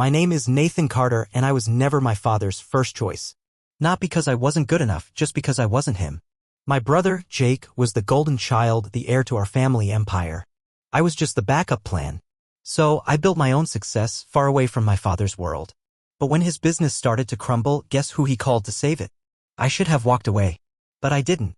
My name is Nathan Carter and I was never my father's first choice. Not because I wasn't good enough, just because I wasn't him. My brother, Jake, was the golden child, the heir to our family empire. I was just the backup plan. So I built my own success far away from my father's world. But when his business started to crumble, guess who he called to save it? I should have walked away. But I didn't.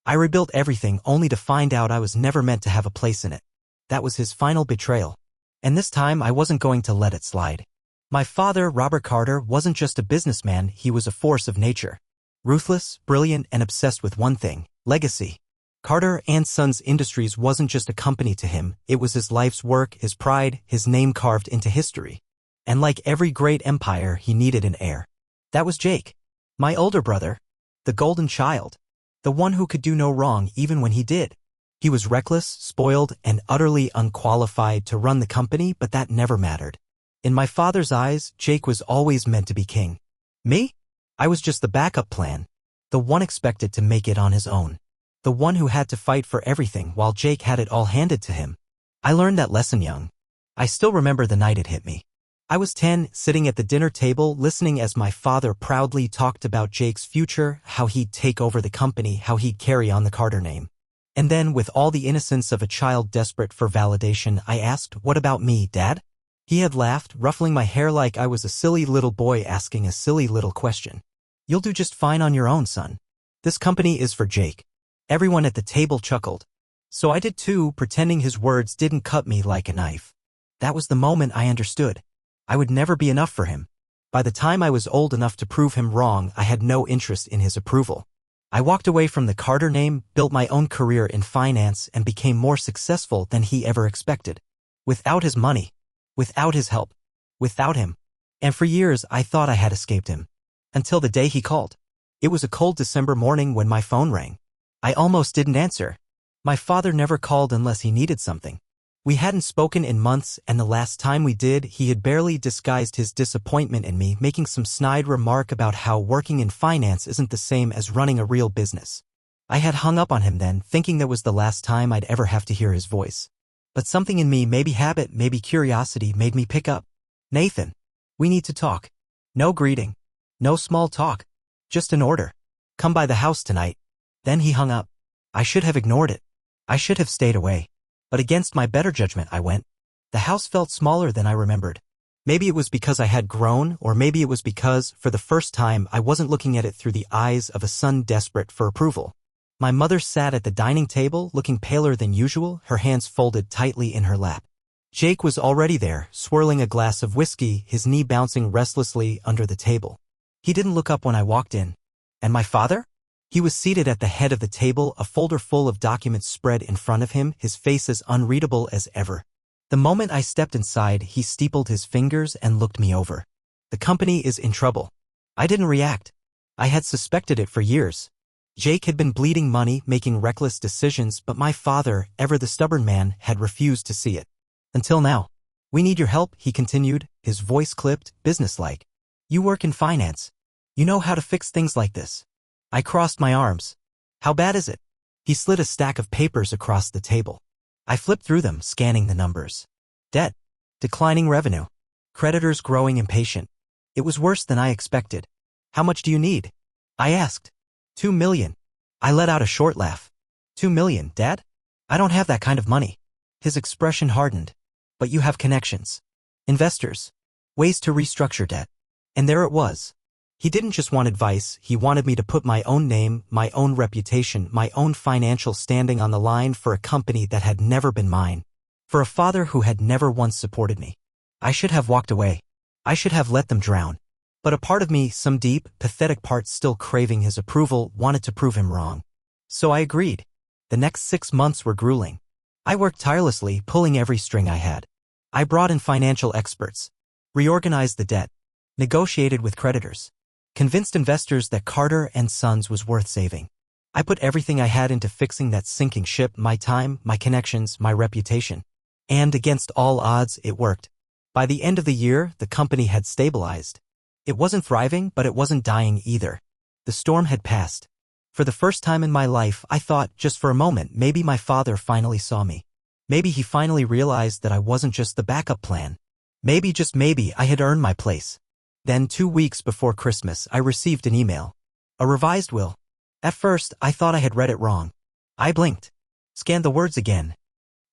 I rebuilt everything only to find out I was never meant to have a place in it. That was his final betrayal. And this time I wasn't going to let it slide. My father, Robert Carter, wasn't just a businessman, he was a force of nature. Ruthless, brilliant, and obsessed with one thing: legacy. Carter and Sons Industries wasn't just a company to him, it was his life's work, his pride, his name carved into history. And like every great empire, he needed an heir. That was Jake. My older brother. The golden child. The one who could do no wrong even when he did. He was reckless, spoiled, and utterly unqualified to run the company, but that never mattered. In my father's eyes, Jake was always meant to be king. Me? I was just the backup plan. The one expected to make it on his own. The one who had to fight for everything while Jake had it all handed to him. I learned that lesson young. I still remember the night it hit me. I was 10, sitting at the dinner table, listening as my father proudly talked about Jake's future, how he'd take over the company, how he'd carry on the Carter name. And then, with all the innocence of a child desperate for validation, I asked, "What about me, Dad?" He had laughed, ruffling my hair like I was a silly little boy asking a silly little question. "You'll do just fine on your own, son. This company is for Jake." Everyone at the table chuckled. So I did too, pretending his words didn't cut me like a knife. That was the moment I understood. I would never be enough for him. By the time I was old enough to prove him wrong, I had no interest in his approval. I walked away from the Carter name, built my own career in finance, and became more successful than he ever expected. Without his money. Without his help. Without him. And for years I thought I had escaped him. Until the day he called. It was a cold December morning when my phone rang. I almost didn't answer. My father never called unless he needed something. We hadn't spoken in months, and the last time we did, he had barely disguised his disappointment in me, making some snide remark about how working in finance isn't the same as running a real business. I had hung up on him then, thinking that was the last time I'd ever have to hear his voice. But something in me, maybe habit, maybe curiosity, made me pick up. "Nathan, we need to talk." No greeting. No small talk. Just an order. "Come by the house tonight." Then he hung up. I should have ignored it. I should have stayed away. But against my better judgment, I went. The house felt smaller than I remembered. Maybe it was because I had grown, or maybe it was because, for the first time, I wasn't looking at it through the eyes of a son desperate for approval. My mother sat at the dining table, looking paler than usual, her hands folded tightly in her lap. Jake was already there, swirling a glass of whiskey, his knee bouncing restlessly under the table. He didn't look up when I walked in. And my father? He was seated at the head of the table, a folder full of documents spread in front of him, his face as unreadable as ever. The moment I stepped inside, he steepled his fingers and looked me over. "The company is in trouble." I didn't react. I had suspected it for years. Jake had been bleeding money, making reckless decisions, but my father, ever the stubborn man, had refused to see it. Until now. "We need your help," he continued, his voice clipped, businesslike. "You work in finance. You know how to fix things like this." I crossed my arms. "How bad is it?" He slid a stack of papers across the table. I flipped through them, scanning the numbers. Debt. Declining revenue. Creditors growing impatient. It was worse than I expected. "How much do you need?" I asked. $2 million. I let out a short laugh. $2 million, Dad? I don't have that kind of money. His expression hardened. "But you have connections. Investors. Ways to restructure debt." And there it was. He didn't just want advice, he wanted me to put my own name, my own reputation, my own financial standing on the line for a company that had never been mine. For a father who had never once supported me. I should have walked away. I should have let them drown. But a part of me, some deep, pathetic part still craving his approval, wanted to prove him wrong. So I agreed. The next 6 months were grueling. I worked tirelessly, pulling every string I had. I brought in financial experts. Reorganized the debt. Negotiated with creditors. Convinced investors that Carter and Sons was worth saving. I put everything I had into fixing that sinking ship, my time, my connections, my reputation. And against all odds, it worked. By the end of the year, the company had stabilized. It wasn't thriving, but it wasn't dying either. The storm had passed. For the first time in my life, I thought, just for a moment, maybe my father finally saw me. Maybe he finally realized that I wasn't just the backup plan. Maybe, just maybe, I had earned my place. Then 2 weeks before Christmas, I received an email. A revised will. At first, I thought I had read it wrong. I blinked. Scanned the words again.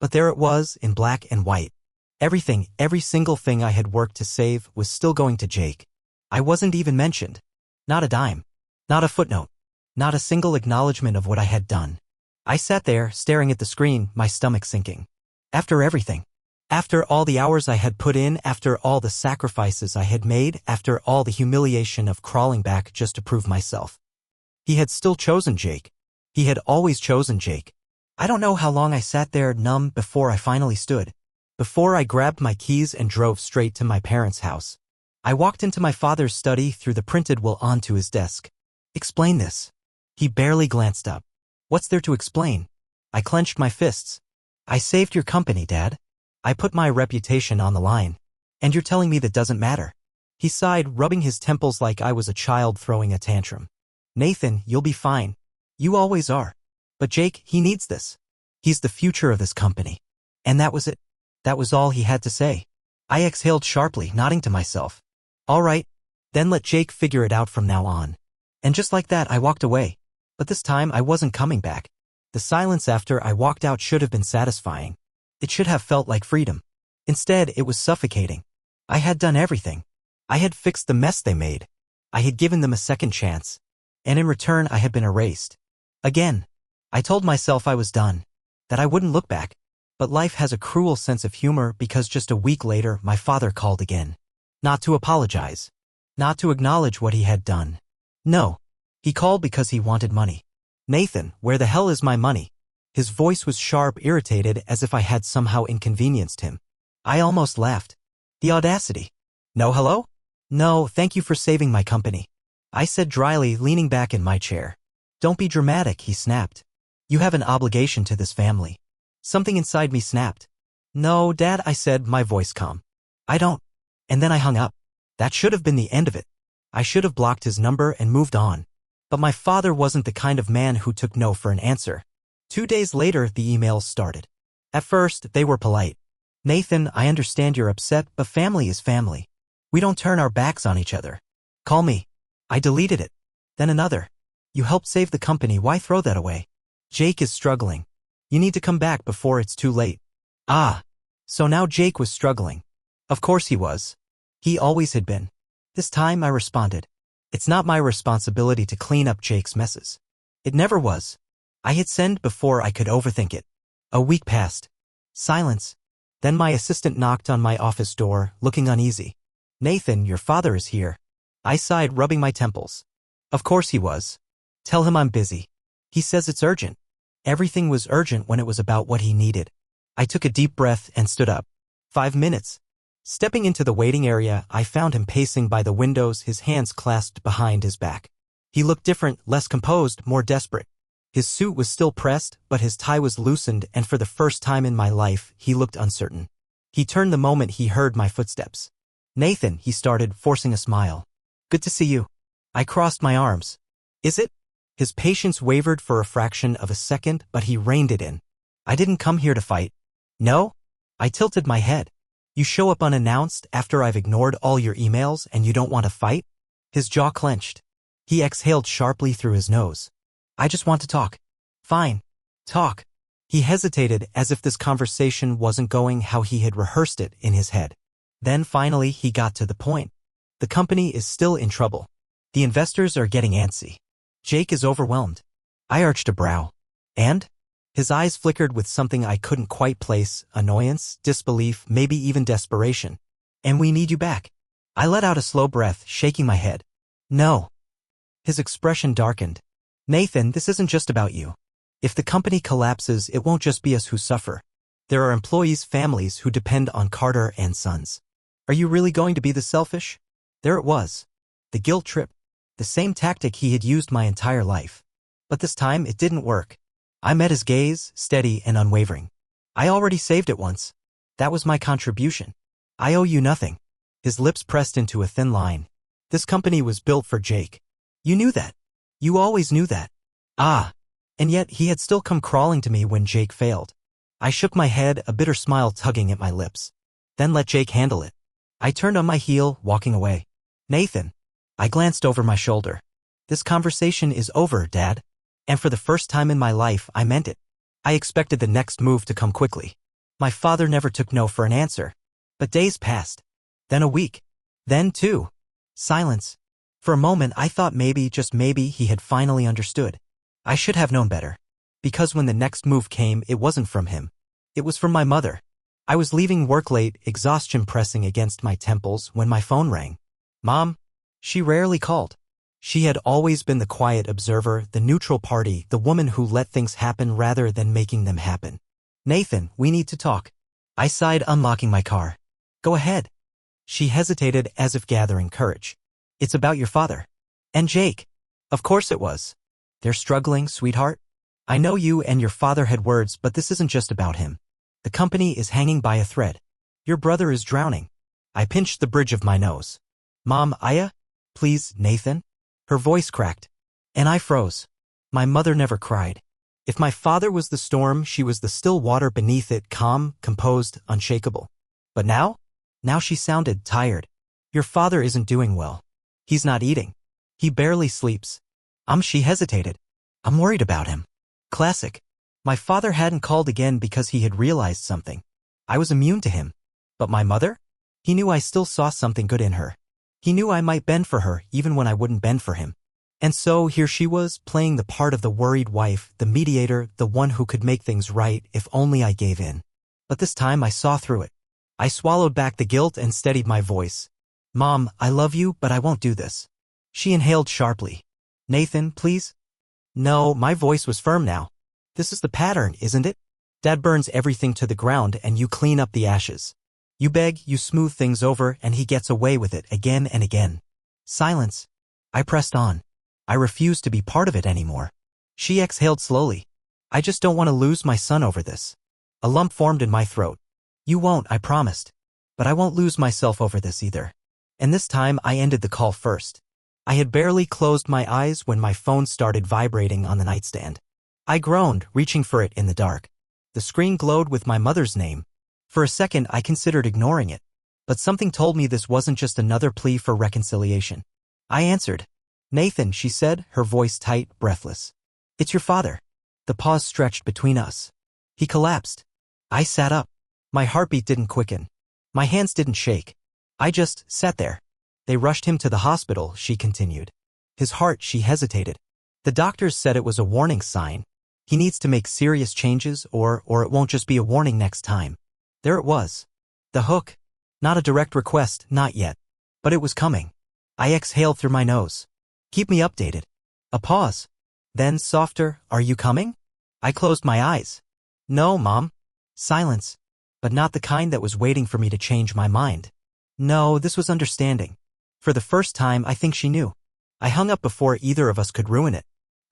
But there it was, in black and white. Everything, every single thing I had worked to save was still going to Jake. I wasn't even mentioned. Not a dime. Not a footnote. Not a single acknowledgement of what I had done. I sat there, staring at the screen, my stomach sinking. After everything. After all the hours I had put in, after all the sacrifices I had made, after all the humiliation of crawling back just to prove myself. He had still chosen Jake. He had always chosen Jake. I don't know how long I sat there numb before I finally stood. Before I grabbed my keys and drove straight to my parents' house. I walked into my father's study, threw the printed will onto his desk. Explain this. He barely glanced up. What's there to explain? I clenched my fists. I saved your company, Dad. I put my reputation on the line. And you're telling me that doesn't matter? He sighed, rubbing his temples like I was a child throwing a tantrum. Nathan, you'll be fine. You always are. But Jake, he needs this. He's the future of this company. And that was it. That was all he had to say. I exhaled sharply, nodding to myself. All right. Then let Jake figure it out from now on. And just like that, I walked away. But this time, I wasn't coming back. The silence after I walked out should have been satisfying. It should have felt like freedom. Instead, it was suffocating. I had done everything. I had fixed the mess they made. I had given them a second chance. And in return, I had been erased. Again. I told myself I was done. That I wouldn't look back. But life has a cruel sense of humor because just a week later, my father called again. Not to apologize. Not to acknowledge what he had done. No. He called because he wanted money. Nathan, where the hell is my money? His voice was sharp, irritated, as if I had somehow inconvenienced him. I almost laughed. The audacity. No hello? No, thank you for saving my company. I said dryly, leaning back in my chair. Don't be dramatic, he snapped. You have an obligation to this family. Something inside me snapped. No, Dad, I said, my voice calm. I don't. And then I hung up. That should have been the end of it. I should have blocked his number and moved on. But my father wasn't the kind of man who took no for an answer. 2 days later, the emails started. At first, they were polite. Nathan, I understand you're upset, but family is family. We don't turn our backs on each other. Call me. I deleted it. Then another. You helped save the company, why throw that away? Jake is struggling. You need to come back before it's too late. Ah. So now Jake was struggling. Of course he was. He always had been. This time I responded. It's not my responsibility to clean up Jake's messes. It never was. I hit send before I could overthink it. A week passed. Silence. Then my assistant knocked on my office door, looking uneasy. Nathan, your father is here. I sighed, rubbing my temples. Of course he was. Tell him I'm busy. He says it's urgent. Everything was urgent when it was about what he needed. I took a deep breath and stood up. 5 minutes. Stepping into the waiting area, I found him pacing by the windows, his hands clasped behind his back. He looked different, less composed, more desperate. His suit was still pressed, but his tie was loosened, and for the first time in my life, he looked uncertain. He turned the moment he heard my footsteps. Nathan, he started, forcing a smile. Good to see you. I crossed my arms. Is it? His patience wavered for a fraction of a second, but he reined it in. I didn't come here to fight. No? I tilted my head. You show up unannounced after I've ignored all your emails and you don't want to fight? His jaw clenched. He exhaled sharply through his nose. I just want to talk. Fine. Talk. He hesitated as if this conversation wasn't going how he had rehearsed it in his head. Then finally he got to the point. The company is still in trouble. The investors are getting antsy. Jake is overwhelmed. I arched a brow. And? His eyes flickered with something I couldn't quite place, annoyance, disbelief, maybe even desperation. And we need you back. I let out a slow breath, shaking my head. No. His expression darkened. Nathan, this isn't just about you. If the company collapses, it won't just be us who suffer. There are employees' families who depend on Carter and Sons. Are you really going to be this selfish? There it was. The guilt trip. The same tactic he had used my entire life. But this time it didn't work. I met his gaze, steady and unwavering. I already saved it once. That was my contribution. I owe you nothing. His lips pressed into a thin line. This company was built for Jake. You knew that. You always knew that. Ah. And yet he had still come crawling to me when Jake failed. I shook my head, a bitter smile tugging at my lips. Then let Jake handle it. I turned on my heel, walking away. Nathan. I glanced over my shoulder. This conversation is over, Dad. And for the first time in my life, I meant it. I expected the next move to come quickly. My father never took no for an answer. But days passed. Then a week. Then 2. Silence. For a moment I thought maybe, just maybe, he had finally understood. I should have known better. Because when the next move came, it wasn't from him. It was from my mother. I was leaving work late, exhaustion pressing against my temples, when my phone rang. Mom. She rarely called. She had always been the quiet observer, the neutral party, the woman who let things happen rather than making them happen. Nathan, we need to talk. I sighed, unlocking my car. Go ahead. She hesitated, as if gathering courage. It's about your father. And Jake. Of course it was. They're struggling, sweetheart. I know you and your father had words, but this isn't just about him. The company is hanging by a thread. Your brother is drowning. I pinched the bridge of my nose. Mom, Aya? Please, Nathan? Her voice cracked. And I froze. My mother never cried. If my father was the storm, she was the still water beneath it, calm, composed, unshakable. But now? Now she sounded tired. Your father isn't doing well. He's not eating. He barely sleeps. She hesitated. I'm worried about him. Classic. My father hadn't called again because he had realized something. I was immune to him. But my mother? He knew I still saw something good in her. He knew I might bend for her even when I wouldn't bend for him. And so here she was, playing the part of the worried wife, the mediator, the one who could make things right if only I gave in. But this time I saw through it. I swallowed back the guilt and steadied my voice. Mom, I love you, but I won't do this. She inhaled sharply. Nathan, please? No, my voice was firm now. This is the pattern, isn't it? Dad burns everything to the ground and you clean up the ashes. You beg, you smooth things over, and he gets away with it again and again. Silence. I pressed on. I refused to be part of it anymore. She exhaled slowly. I just don't want to lose my son over this. A lump formed in my throat. You won't, I promised. But I won't lose myself over this either. And this time I ended the call first. I had barely closed my eyes when my phone started vibrating on the nightstand. I groaned, reaching for it in the dark. The screen glowed with my mother's name. For a second I considered ignoring it. But something told me this wasn't just another plea for reconciliation. I answered. Nathan, she said, her voice tight, breathless. It's your father. The pause stretched between us. He collapsed. I sat up. My heartbeat didn't quicken. My hands didn't shake. I just sat there. They rushed him to the hospital, she continued. His heart, she hesitated. The doctors said it was a warning sign. He needs to make serious changes or it won't just be a warning next time. There it was. The hook. Not a direct request, not yet. But it was coming. I exhaled through my nose. Keep me updated. A pause. Then softer, are you coming? I closed my eyes. No, Mom. Silence. But not the kind that was waiting for me to change my mind. No, this was understanding. For the first time, I think she knew. I hung up before either of us could ruin it.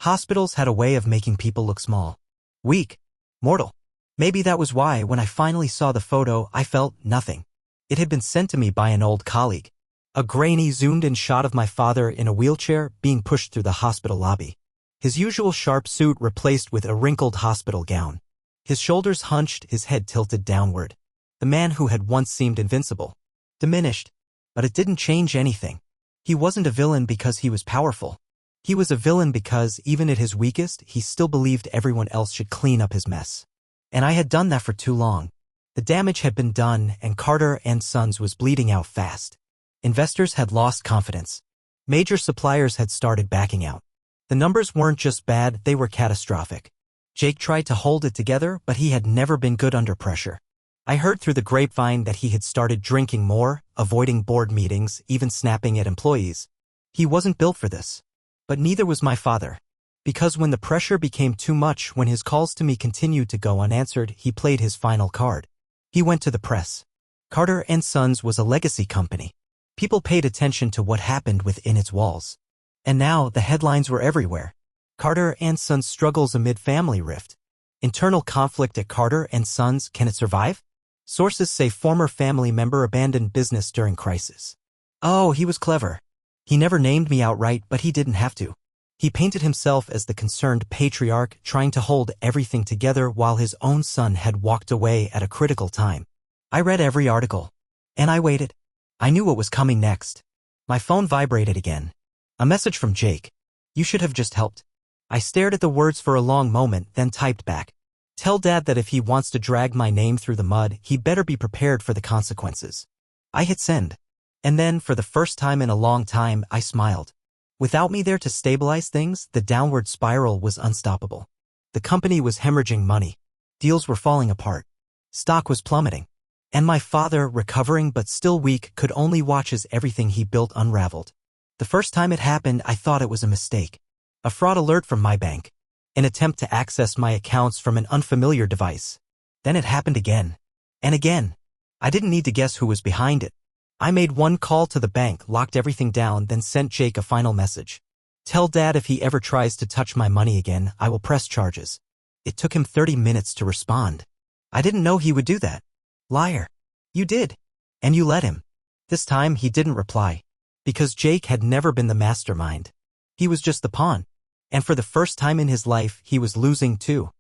Hospitals had a way of making people look small. Weak. Mortal. Maybe that was why, when I finally saw the photo, I felt nothing. It had been sent to me by an old colleague. A grainy, zoomed-in shot of my father in a wheelchair being pushed through the hospital lobby. His usual sharp suit replaced with a wrinkled hospital gown. His shoulders hunched, his head tilted downward. The man who had once seemed invincible. Diminished. But it didn't change anything. He wasn't a villain because he was powerful. He was a villain because, even at his weakest, he still believed everyone else should clean up his mess. And I had done that for too long. The damage had been done, and Carter and Sons was bleeding out fast. Investors had lost confidence. Major suppliers had started backing out. The numbers weren't just bad, they were catastrophic. Jake tried to hold it together, but he had never been good under pressure. I heard through the grapevine that he had started drinking more, avoiding board meetings, even snapping at employees. He wasn't built for this. But neither was my father. Because when the pressure became too much, when his calls to me continued to go unanswered, he played his final card. He went to the press. Carter and Sons was a legacy company. People paid attention to what happened within its walls. And now the headlines were everywhere. Carter and Sons struggles amid family rift. Internal conflict at Carter and Sons, can it survive? Sources say former family member abandoned business during crisis. Oh, he was clever. He never named me outright, but he didn't have to. He painted himself as the concerned patriarch, trying to hold everything together while his own son had walked away at a critical time. I read every article. And I waited. I knew what was coming next. My phone vibrated again. A message from Jake. You should have just helped. I stared at the words for a long moment, then typed back. Tell Dad that if he wants to drag my name through the mud, he better be prepared for the consequences. I hit send. And then, for the first time in a long time, I smiled. Without me there to stabilize things, the downward spiral was unstoppable. The company was hemorrhaging money. Deals were falling apart. Stock was plummeting. And my father, recovering but still weak, could only watch as everything he built unraveled. The first time it happened, I thought it was a mistake. A fraud alert from my bank. An attempt to access my accounts from an unfamiliar device. Then it happened again. And again. I didn't need to guess who was behind it. I made one call to the bank, locked everything down, then sent Jake a final message. Tell Dad if he ever tries to touch my money again, I will press charges. It took him 30 minutes to respond. I didn't know he would do that. Liar. You did. And you let him. This time he didn't reply. Because Jake had never been the mastermind. He was just the pawn. And for the first time in his life, he was losing too.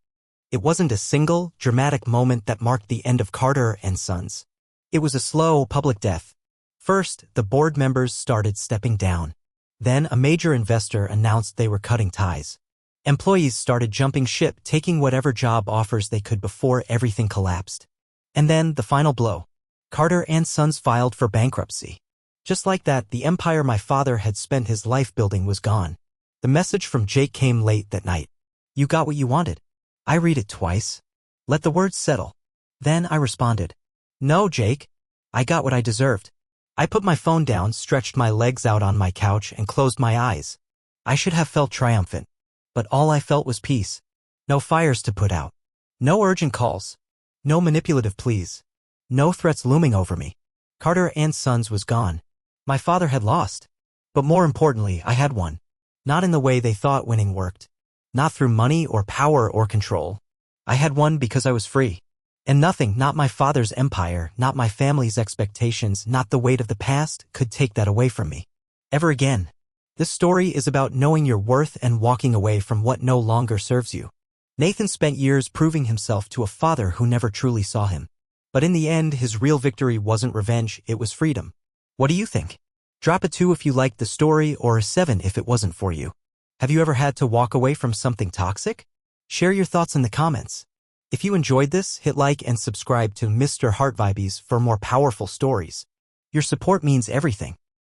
It wasn't a single, dramatic moment that marked the end of Carter and Sons. It was a slow, public death. First, the board members started stepping down. Then a major investor announced they were cutting ties. Employees started jumping ship, taking whatever job offers they could before everything collapsed. And then, the final blow. Carter and Sons filed for bankruptcy. Just like that, the empire my father had spent his life building was gone. The message from Jake came late that night. You got what you wanted. I read it twice. Let the words settle. Then I responded. No, Jake. I got what I deserved. I put my phone down, stretched my legs out on my couch, and closed my eyes. I should have felt triumphant. But all I felt was peace. No fires to put out. No urgent calls. No manipulative pleas. No threats looming over me. Carter and Sons was gone. My father had lost. But more importantly, I had won. Not in the way they thought winning worked. Not through money or power or control. I had won because I was free. And nothing, not my father's empire, not my family's expectations, not the weight of the past, could take that away from me. Ever again. This story is about knowing your worth and walking away from what no longer serves you. Nathan spent years proving himself to a father who never truly saw him. But in the end, his real victory wasn't revenge, it was freedom. What do you think? Drop a 2 if you liked the story, or a 7 if it wasn't for you. Have you ever had to walk away from something toxic? Share your thoughts in the comments. If you enjoyed this, hit like and subscribe to Mr. HeartVibes for more powerful stories. Your support means everything.